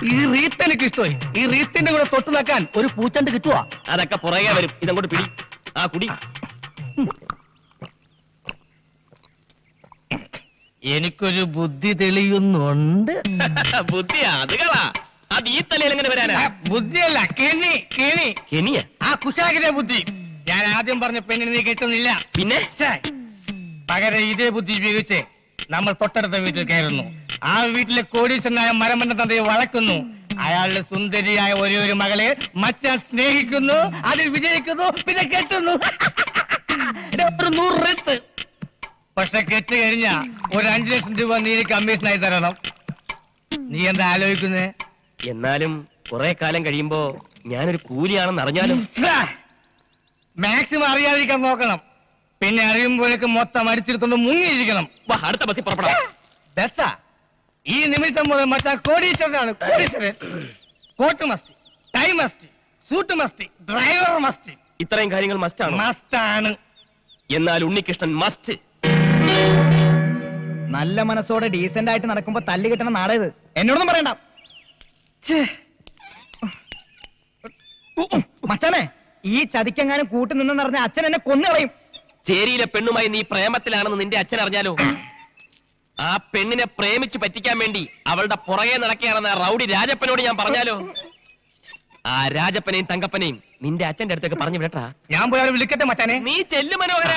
ഈ റീത്ത് എനിക്ക് ഇഷ്ടമായി. ഈ റീത്തിന്റെ കൂടെ തൊട്ട് നോക്കാൻ ഒരു പൂച്ചണ്ട് കിട്ടുവാ. അതൊക്കെ പുറകെ വരും. ഇതങ്ങോട്ട് പിടി. ആ കുടി. എനിക്കൊരു ബുദ്ധി തെളിയുന്നുണ്ട്. ബുദ്ധിയാ? അത് കളാ. അത് ഈ തലയിൽ എങ്ങനെ വരാനാ? ബുദ്ധിയല്ല, കെണി. കെണിയ? ആ കുശാഗിന്റെ ബുദ്ധി. ഞാൻ ആദ്യം പറഞ്ഞ പെണ്ണിനെ നീ കിട്ടുന്നില്ല. പിന്നെ പകരം ഇതേ ബുദ്ധി ഉപയോഗിച്ച് നമ്മൾ തൊട്ടടുത്ത വീട്ടിൽ കയറുന്നു. ആ വീട്ടിലെ കോടീശ്വരനായ മരമണ്ണ തന്തയെ വളക്കുന്നു. അയാളുടെ സുന്ദരിയായ ഒരു മകളെ മച്ചാൻ സ്നേഹിക്കുന്നു, അതിൽ വിജയിക്കുന്നു, പിന്നെ കെട്ടുന്നു. 100 റെത്ത്. പക്ഷെ കെട്ട് കഴിഞ്ഞ ഒരു 5 ലക്ഷം രൂപ നീ കമ്മീഷനായി തരണം. നീ എന്താ ആലോചിക്കുന്നേ? എന്നാലും കുറെ കാലം കഴിയുമ്പോ ഞാനൊരു കൂലിയാണെന്ന് അറിഞ്ഞാലും മാക്സിമം അറിയാതിരിക്കാൻ നോക്കണം. പിന്നെ അറിയുമ്പോഴേക്ക് മൊത്തം അടിച്ചിരുത്തോണ്ട് മുങ്ങിയിരിക്കണം. അടുത്ത ബസ്സിൽ പുറപ്പെടാം. ബസ്സാ? ഈ നിമിഷം മുതൽ മറ്റാ കോടീശ്വരനാണ്. കോടീശ്വരൻ. Coat must, tie must, suit must, driver must. ഇത്രയും കാര്യങ്ങൾ മസ്റ്റാണ്. മസ്റ്റാണ്. എന്നാൽ ഉണ്ണികൃഷ്ണൻ മസ്റ്റ്. നല്ല മനസ്സോടെ ഡീസന്റ് ആയിട്ട് നടക്കുമ്പോ തല്ല് കിട്ടണ നാടേത്. എന്നോടൊന്നും പറയണ്ട മച്ചാനെ. ഈ ചതിക്കെങ്ങാനും കൂട്ടുനിന്നെന്ന് പറഞ്ഞ അച്ഛൻ എന്നെ കൊന്നുകളയും. ചേരിയിലെ പെണ്ണുമായി നീ പ്രേമത്തിലാണെന്ന് നിന്റെ അച്ഛൻ അറിഞ്ഞാലോ? ആ പെണ്ണിനെ പ്രേമിച്ച് പറ്റിക്കാൻ വേണ്ടി അവളുടെ പുറകെ നടക്കുകയാണെന്ന് റൗഡി രാജപ്പനോട് ഞാൻ പറഞ്ഞാലോ? ആ രാജപ്പനെയും തങ്കപ്പനെയും നിന്റെ അച്ഛന്റെ അടുത്തേക്ക് പറഞ്ഞു വിടട്ടാ. ഞാൻ പോയാലും വിളിക്കട്ടെ മച്ചാനെ. നീ ചെല്ലു മനോഹര.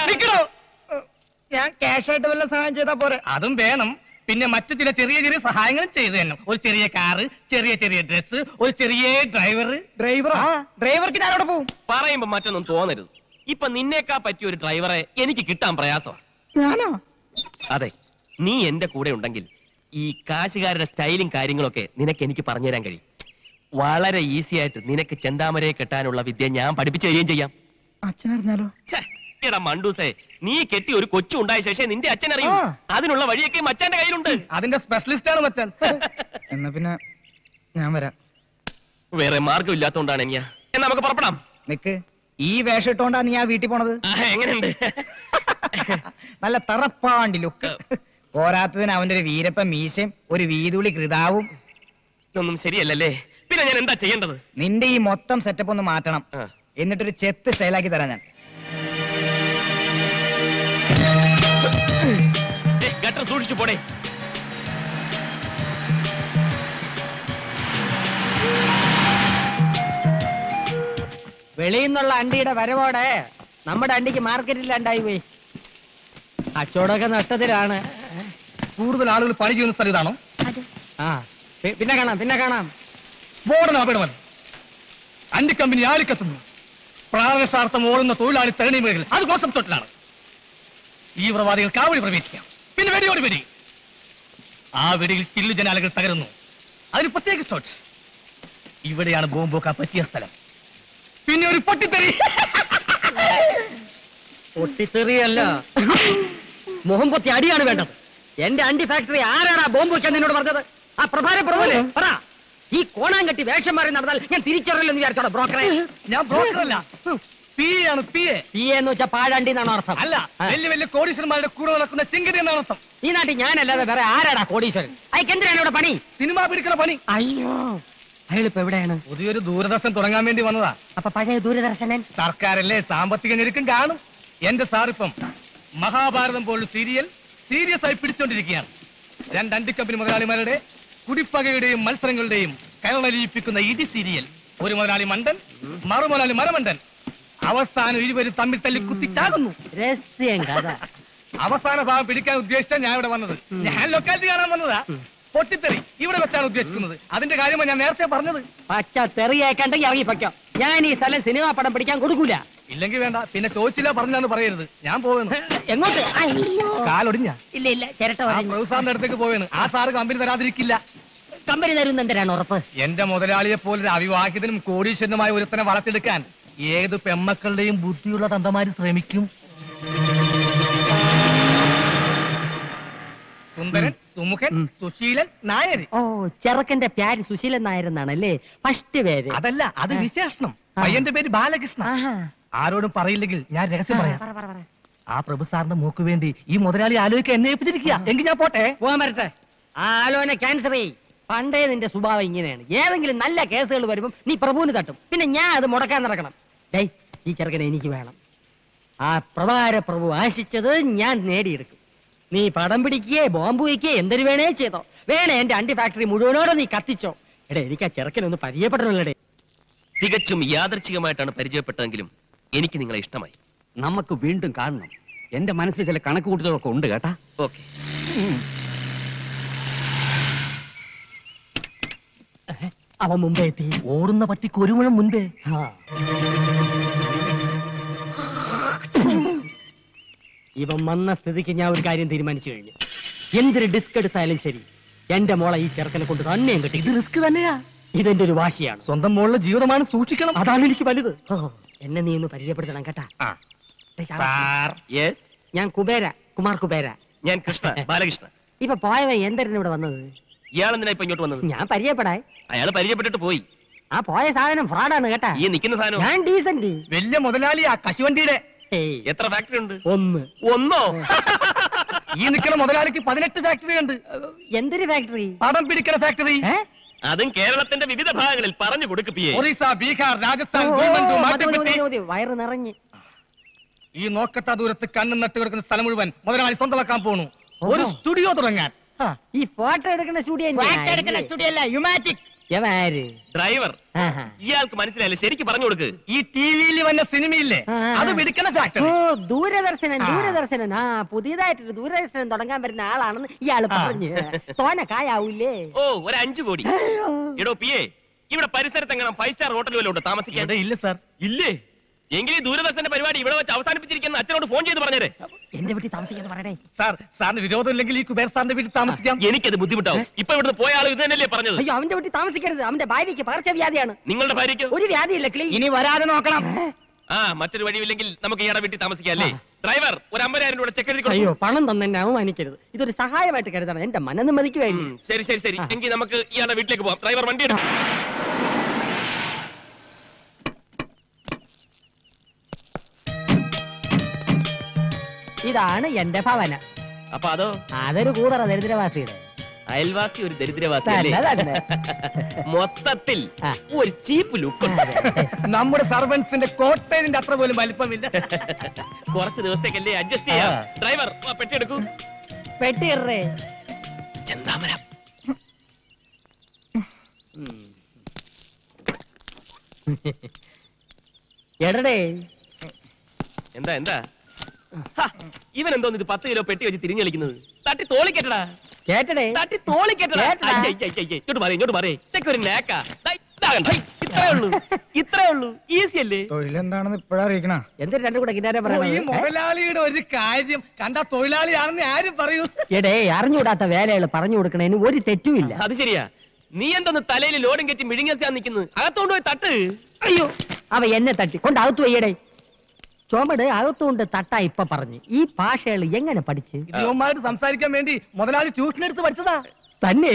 ഞാൻ ക്യാഷായിട്ട് വല്ല സഹായം ചെയ്താ പോരെ? അതും വേണം. പിന്നെ മറ്റു ചില ചെറിയ ചെറിയ സഹായങ്ങളും ചെയ്തു തന്നെ. ഒരു ചെറിയ കാറ്, ചെറിയ ഡ്രസ്, ഒരു ചെറിയ ഡ്രൈവർക്ക് ഞാനവിടെ പോവും. പറയുമ്പോ മറ്റൊന്നും തോന്നരുത്. ഇപ്പൊ നിന്നേക്കാ പറ്റിയ ഒരു ഡ്രൈവറെ എനിക്ക് കിട്ടാൻ പ്രയാസമാണ്. ഞാനോ? അതെ, നീ എന്റെ കൂടെ ഉണ്ടെങ്കിൽ ഈ കാശുകാരുടെ സ്റ്റൈലും കാര്യങ്ങളൊക്കെ നിനക്ക് എനിക്ക് പറഞ്ഞുതരാൻ കഴിയും. വളരെ ഈസി ആയിട്ട് നിനക്ക് ചെന്താമരയെ കെട്ടാനുള്ള വിദ്യ ഞാൻ പഠിപ്പിച്ചു തരികയും ചെയ്യാം. അച്ഛനറിഞ്ഞാലോ? എടാ മണ്ടൂസേ, നീ കെട്ടി ഒരു കൊച്ചു ഉണ്ടായ ശേഷം നിന്റെ അച്ഛൻ അറിയും. അതിനുള്ള വഴിയൊക്കെ മച്ചാന്റെ കയ്യിലുണ്ട്. അതിന്റെ സ്പെഷ്യലിസ്റ്റ് ആണ് മച്ചാൻ. എന്നാ പിന്നെ ഞാൻ വരാം. വേറെ മാർഗം ഇല്ലാത്തോണ്ടാണ് ഞാൻ. എന്നാ നമുക്ക് പുറപ്പെടാം. നിക്ക്, ഈ വേഷം ഇട്ടോണ്ടാ നീ ആ വീട്ടിൽ പോണത്? എങ്ങനെയുണ്ട്? നല്ല തറപ്പാണ്ടി ലുക്ക്. പോരാത്തതിന് അവന്റെ ഒരു വീരപ്പ മീശയും ഒരു വീതുളി കൃതാവും. ഇതൊന്നും ശരിയല്ലല്ലേ? പിന്നെ ഞാൻ എന്താ ചെയ്യേണ്ടത്? നിന്റെ ഈ മൊത്തം സെറ്റപ്പ് ഒന്ന് മാറ്റണം. എന്നിട്ടൊരു ചെത്ത് സ്റ്റൈലാക്കി തരാം ഞാൻ. ഗട്ടർ സൂക്ഷിച്ചു പോടേ. വെളിയിൽ നിന്നുള്ള അണ്ടിയുടെ വരവോടെ നമ്മുടെ അണ്ടിക്ക് മാർക്കറ്റില്ലാണ്ടായി പോയി. കച്ചവടമൊക്കെ നഷ്ടത്തിലാണ്. കൂടുതൽ ആളുകൾ പണി ചെയ്യുന്ന സ്ഥലം ഇതാണോ? പിന്നെ കാണാം. സ്ഫോടനം അപകടമല്ല. അണ്ടിക്കമ്പനി ആലിക്കത്തുന്നു. പ്രാണസാർത്ഥം ഓടുന്ന തൊഴിലാളി തരണി മേഖല അത് കോൺസെപ്റ്റോട്ടിലാണ്. തീവ്രവാദികൾ കാവടി പ്രവേശിക്കാം. പിന്നെ വെടിയോട് വെടി. ആ വെടിയിൽ ചില്ലു ജനാലകൾ തകരുന്നു. അതിന് പ്രത്യേക സ്റ്റോട്ട്. ഇവിടെയാണ് ബോംബോക്കാൻ പറ്റിയ സ്ഥലം. പിന്നെ ഒരു പൊട്ടിത്തെറി. പൊട്ടിത്തെറിയല്ല, മുഖം പൊത്തി അടിയാണ് വേണ്ടത്. എന്റെ അണ്ടി ഫാക്ടറി ആരാടാ ബോംബ് വെക്കാൻ എന്നോട് പറഞ്ഞത്? ആ പ്രഭാരപ്രഭുവല്ലേ? പറ. ഈ കോണാൻ കെട്ടി വേഷം മാറി നടന്നാൽ ഞാൻ തിരിച്ചറിയില്ലെന്ന് വിചാരിച്ചോളൂ ബ്രോക്കറെ. ഞാൻ ബ്രോക്കറല്ല, പിയാണ്. പി എന്ന് വെച്ചാൽ പാഴാണ്ടി എന്നാണ് അർത്ഥം. അല്ല, വലിയ വലിയ കോടീശ്വരന്മാരുടെ കൂടെ നടക്കുന്ന ചിങ്കരി എന്നാണ് അർത്ഥം. ഈ നാട്ടിൽ ഞാനല്ലാതെ വേറെ ആരാടാ കോടീശ്വരൻ? അയക്കെന്തിനാണ് ഇവിടെ പണി? സിനിമ പിടിക്കുന്ന പണി. അയ്യോ, അയാളിപ്പോ എവിടെയാണ്? പുതിയൊരു ദൂരദർശൻ തുടങ്ങാൻ വേണ്ടി വന്നതാ. അപ്പൊ പഴയ ദൂരദർശനൻ സർക്കാരല്ലേ, സാമ്പത്തിക ഞെരുക്കം കാണും. എന്റെ സാറിപ്പം മഹാഭാരതം പോലുള്ള സീരിയസ് ആയി പിടിച്ചോണ്ടിരിക്കുകയാണ്. 2 അണ്ടിക്കമ്പനി മുതലാളിമാരുടെ കുടിപ്പകയുടെയും മത്സരങ്ങളുടെയും കരളലിയിപ്പിക്കുന്ന ഇടി സീരിയൽ. ഒരു മുതലാളി മണ്ടൻ, മറുമുതലാളി മരമണ്ടൻ. അവസാനം 20 തമ്മിൽ തല്ലി കുത്തിച്ചാകുന്നു. അവസാന ഭാഗം പിടിക്കാൻ ഉദ്ദേശിച്ച ഞാൻ ഇവിടെ വന്നത്. ഞാൻ ലൊക്കാലിറ്റി കാണാൻ വന്നതാ. പൊട്ടിത്തെറി ഇവിടെ വെച്ചാണ് ഉദ്ദേശിക്കുന്നത്. അതിന്റെ കാര്യമാണ് ഞാൻ നേരത്തെ പറഞ്ഞത്. പച്ച തെറിയേക്കണ്ടെങ്കിൽ ഇറങ്ങിപ്പോ. ഞാൻ ഈ സ്ഥലം സിനിമാ പടം പിടിക്കാൻ കൊടുക്കൂല. ഇല്ലെങ്കിൽ വേണ്ട, പിന്നെ ചോദിച്ചില്ല പറഞ്ഞാന്ന് പറയരുത്. ഞാൻ പോവേണ്. എങ്ങോട്ട്? കാലൊടിഞ്ഞ? ഇല്ല, ചിരട്ട സാറിന്റെ അടുത്തേക്ക് പോവേണ്. ആ സാറ് കമ്പനി തരാതിരിക്കില്ല. കമ്പനി തരുന്നെന്തിനാണ് ഉറപ്പ്? എന്റെ മുതലാളിയെ പോലൊരു അവിവാഹിതനും കോടീശ്വരനുമായ ഒരുത്തനെ വളർത്തിയെടുക്കാൻ ഏത് പെമ്മക്കളുടെയും ബുദ്ധിയുള്ള തന്തമാര് ശ്രമിക്കും. സുന്ദരൻ, സുമുഖൻ, സുശീലൻ, നായർ. ഓ, ചെറുക്കന്റെ പേര് സുശീലൻ നായർ എന്നാണല്ലേ ഫസ്റ്റ് പേര്? അതല്ല, അത് വിശേഷണം. പയ്യന്റെ പേര് ബാലകൃഷ്ണ. ആരോടും പറയില്ലെങ്കിൽ ഞാൻ രഹസ്യം പറയാം. ആ പ്രഭു സാറിന്റെ മൂക്ക് വേണ്ടി ഈ മുതലാളി ആലോചിക്കാൻ എന്നെ ഏൽപ്പിച്ചിരിക്കുക. എങ്കിൽ ഞാൻ പോട്ടെ. പോകാൻ വരട്ടെ. ആ ആലോചന ക്യാൻസർ ചെയ്. പണ്ടേ നിന്റെ സ്വഭാവം ഇങ്ങനെയാണ്. ഏതെങ്കിലും നല്ല കേസുകൾ വരുമ്പം നീ പ്രഭുവിന് തട്ടും, പിന്നെ ഞാൻ അത് മുടക്കാൻ നടക്കണം. ഡേയ്, ഈ ചെറുക്കനെ എനിക്ക് വേണം. ആ പ്രഭാര പ്രഭു ആശിച്ചത് ഞാൻ നേടിയെടുക്കും. നീ പടം പിടിക്കുകയെ ബോംബ് വയ്ക്കുകയെ എന്തൊരു വേണേ ചെയ്തോ. വേണേ എന്റെ അണ്ടി ഫാക്ടറി മുഴുവനോടെ നീ കത്തിച്ചോ. എടേ, എനിക്ക് ആ ചെറുക്കനൊന്ന് പരിചയപ്പെടണല്ലേ. തികച്ചും യാദർച്ഛികമായിട്ടാണ് പരിചയപ്പെട്ടതെങ്കിലും എനിക്ക് നിങ്ങളെ ഇഷ്ടമായി. നമുക്ക് വീണ്ടും കാണണം. എന്റെ മനസ്സിൽ ചില കണക്ക് കൂട്ടുകളൊക്കെ ഉണ്ട് കേട്ടാ. ഓക്കെ, അവൻ മുമ്പേ എത്തി. ഓടുന്ന പട്ടിക്ക് ഒരു മുഴം മുൻപേ. ആ. ഇവൻ വന്ന സ്ഥിതിക്ക് ഞാൻ ഒരു കാര്യം തീരുമാനിച്ചു കഴിഞ്ഞു. എന്തൊരു ഡിസ്ക് എടുത്താലും ശരി, എന്റെ മോളെ ഈ ചെറുക്കനെ കൊണ്ട് തന്നെയും കിട്ടി. ഇത് റിസ്ക് തന്നെയാ. ഇതെന്റെ ഒരു വാശിയാണ്. സ്വന്തം മോളുടെ ജീവിതമാണ് സൂക്ഷിക്കണം. അതാണ് എനിക്ക് വലുത്. ഓ, എന്നെ നീ ഒന്ന് പരിചയപ്പെടുത്തണം കേട്ടാ. ദേ ശാബാ. സാർ യെസ്, ഞാൻ കുബേര, കുമാർ കുബേര. ഞാൻ കൃഷ്ണ, ബാലകൃഷ്ണ. ഇപ്പൊ പോയവൻ എന്തിനാ ഇവിടെ വന്നത്? ഇയാളെന്തിനാ ഇപ്പൊ ഇങ്ങോട്ട് വന്നത്? ഞാൻ പരിചയപ്പെടാൻ. അയാൾ പരിചയപ്പെട്ടിട്ട് പോയി. ആ പോയ സാധനം ഫ്രോഡാണ് കേട്ടാ. ഈ നിൽക്കുന്ന സാധനം ഞാൻ ഡീസന്റ്. വലിയ മുതലാളിയാ കശുവണ്ടിയുടെ. ഏയ്, എത്ര ഫാക്ടറി ഉണ്ട്? ഒന്ന്. ഒന്നോ? ഈ നിൽക്കുന്ന മുതലാളിക്ക് 18 ഫാക്ടറി ഉണ്ട്. എന്തൊരു ഫാക്ടറി? പടം പിടിക്കുന്ന ഫാക്ടറി. അതും കേരളത്തിന്റെ വിവിധ ഭാഗങ്ങളിൽ പറഞ്ഞു കൊടുക്കിപ്പിയേ. ഒറീസ, ബീഹാർ, രാജസ്ഥാൻ, ഗുൽബർഗ, മധ്യപ്രദേശ്. വയറ് നിറഞ്ഞ്. ഈ നോക്കത്താ ദൂരത്ത് കണ്ണും നട്ട് കിടക്കുന്ന സ്ഥലം മുഴുവൻ മുതലാളി സ്വന്തമാക്കാൻ പോണു. ഒരു സ്റ്റുഡിയോ തുടങ്ങാൻ. ഈ ഫോട്ടോ എടുക്കുന്ന സ്റ്റുഡിയോ അല്ല, യുമാറ്റിക്. എവാര്? ഡ്രൈവർ. ആഹാ. ഇയാൾക്ക് മനസ്സിലായില്ല, ശരിക്ക് പറഞ്ഞു കൊടുക്ക്. ഈ ടിവിയിൽ വന്ന സിനിമയില്ലേ, അത് പിടിക്കുന്ന ഓ, ഫാക്ടറി. ദൂരദർശനൻ. ദൂരദർശനൻ. ആ, പുതിയതായിട്ടൊരു ദൂരദർശനം തുടങ്ങാൻ വരുന്ന ആളാണെന്ന് ഇയാള് പറഞ്ഞു. തോന കായാവൂലേ? ഓ, ഒരു 5 കോടി. എടോ പിയെ, ഇവിടെ പരിസരത്ത് എങ്ങനെ 5 സ്റ്റാർ ഹോട്ടൽ വല്ലതും ഉണ്ടോ താമസിക്കാൻ? ഇവിടെ ഇല്ല സാർ. ഇല്ലേ? എങ്കിൽ ഈ ദൂരദർശന്റെ പരിപാടി ഇവിടെ വെച്ച് അവസാനിപ്പിച്ചിരിക്കുന്ന അച്ഛനോട് ഫോൺ ചെയ്ത് പറഞ്ഞേരെ. എന്റെ വീട്ടിൽ താമസിക്കാന്ന് പറയണേ. സാർ, സാറിന് വിരോധം ഇല്ലെങ്കിൽ ഈ കുബേർ സാറിന്റെ വീട്ടിൽ താമസിക്കാം. എനിക്കത് ബുദ്ധിമുട്ടാവും. ഇപ്പൊ ഇവിടുന്ന് പോയ ആൾ ഇത് തന്നെയല്ലേ പറഞ്ഞത്? അയ്യോ, അവന്റെ വീട്ടിൽ താമസിക്കരുത്. അവന്റെ ഭാര്യയ്ക്ക് പകർച്ചവ്യാധിയാണ്. നിങ്ങളുടെ ഭാര്യയ്ക്ക് ഒരു വ്യാധിയില്ല. ക്ലീൻ. ഇനി വരാതെ നോക്കണം. മറ്റൊരു വഴിയില്ലെങ്കിൽ നമുക്ക് ഇയാളുടെ വീട്ടിൽ താമസിക്കാം അല്ലേ? ഡ്രൈവർ, ഒരു 50,000 രൂപ ചെക്ക് എഴുതി അയ്യോ, കൊടുക്കും. പണം തന്നെ എന്നെ അവമാനിക്കരുത്. ഇതൊരു സഹായമായിട്ട് കരുതണം. എന്റെ മനനിമ്മതിക്ക് വേണ്ടി. ശരി ശരി ശരി, എങ്കിൽ നമുക്ക് ഇയാളുടെ വീട്ടിലേക്ക് പോവാം. ഡ്രൈവർ, വണ്ടി എടുക്കും. ഇതാണ് എന്റെ ഭവന. അപ്പൊ അതോ? അതൊരു കൂതറ ദരിദ്രവാസിയുടെ. അയൽവാസി ഒരു ദരിദ്രവാസി അല്ലേ? തന്നെ. മൊത്തത്തിൽ ആ. ഒരു ചീപ്പ് ലുക്ക്. നമ്മുടെ സർവൻസിന്റെ കോട്ടയത്തിന്റെ അത്ര പോലും വലിപ്പമില്ല. കുറച്ച് ദിവസത്തേക്കല്ലേ അഡ്ജസ്റ്റ് ചെയ്യാം. ഡ്രൈവർ, പെട്ടി എടുക്കൂ. പെട്ടിറേ. ചെന്താമര. എടടേ, എന്താ എന്താ? ഇവൻ എന്തോന്ന് ഇത് 10 കിലോ പെട്ടി വെച്ച് തിരിഞ്ഞു കളിക്കുന്നത്? തട്ടി തോളിക്കെട്ടടാ. കേട്ടടേ. തട്ടി തോളിക്കെട്ടടാ. കേട്ടടാ. ഇങ്ങോട്ട് മാറി, ഇങ്ങോട്ട് മാറി. ഇതൊക്കെ ഒരു നേക്കാ. ഇത്രേ ഉള്ളൂ, ഇത്രേ ഉള്ളൂ. ഈസി അല്ലേ? തൊഴിലെന്താണെന്ന് ഇപ്പോഴറിയിക്കണ. എന്തൊരു രണ്ടു കൂടെ കിന്നാരം ഈ പറയുന്നത്? മുതലാളിയുടെ ഒരു കാര്യം കണ്ട തൊഴിലാളിയാണെന്ന് ആരും പറയൂ. എടേ, അറിഞ്ഞുകൂടാത്ത വേലകൾ പറഞ്ഞു കൊടുക്കണേന് ഒരു തെറ്റുമില്ല. അത് ശരിയാ. നീ എന്തോന്ന് തലയിൽ ലോഡും കെറ്റി മിഴുങ്ങാൻ നിൽക്കുന്നത്? അകത്തോണ്ട് പോയി തട്ട്. അയ്യോ, അവ എന്നെ തട്ടി കൊണ്ട് അകത്തു വയ്യടേ. ചുമട് അകത്തുകൊണ്ട് തട്ടാ ഇപ്പൊ പറഞ്ഞു. ഈ ഭാഷകൾ എങ്ങനെ പഠിച്ച്? ഇവന്മാരോട് സംസാരിക്കാൻ വേണ്ടി മുതലാളി ട്യൂഷൻ എടുത്ത് പഠിച്ചതാ തന്നെ?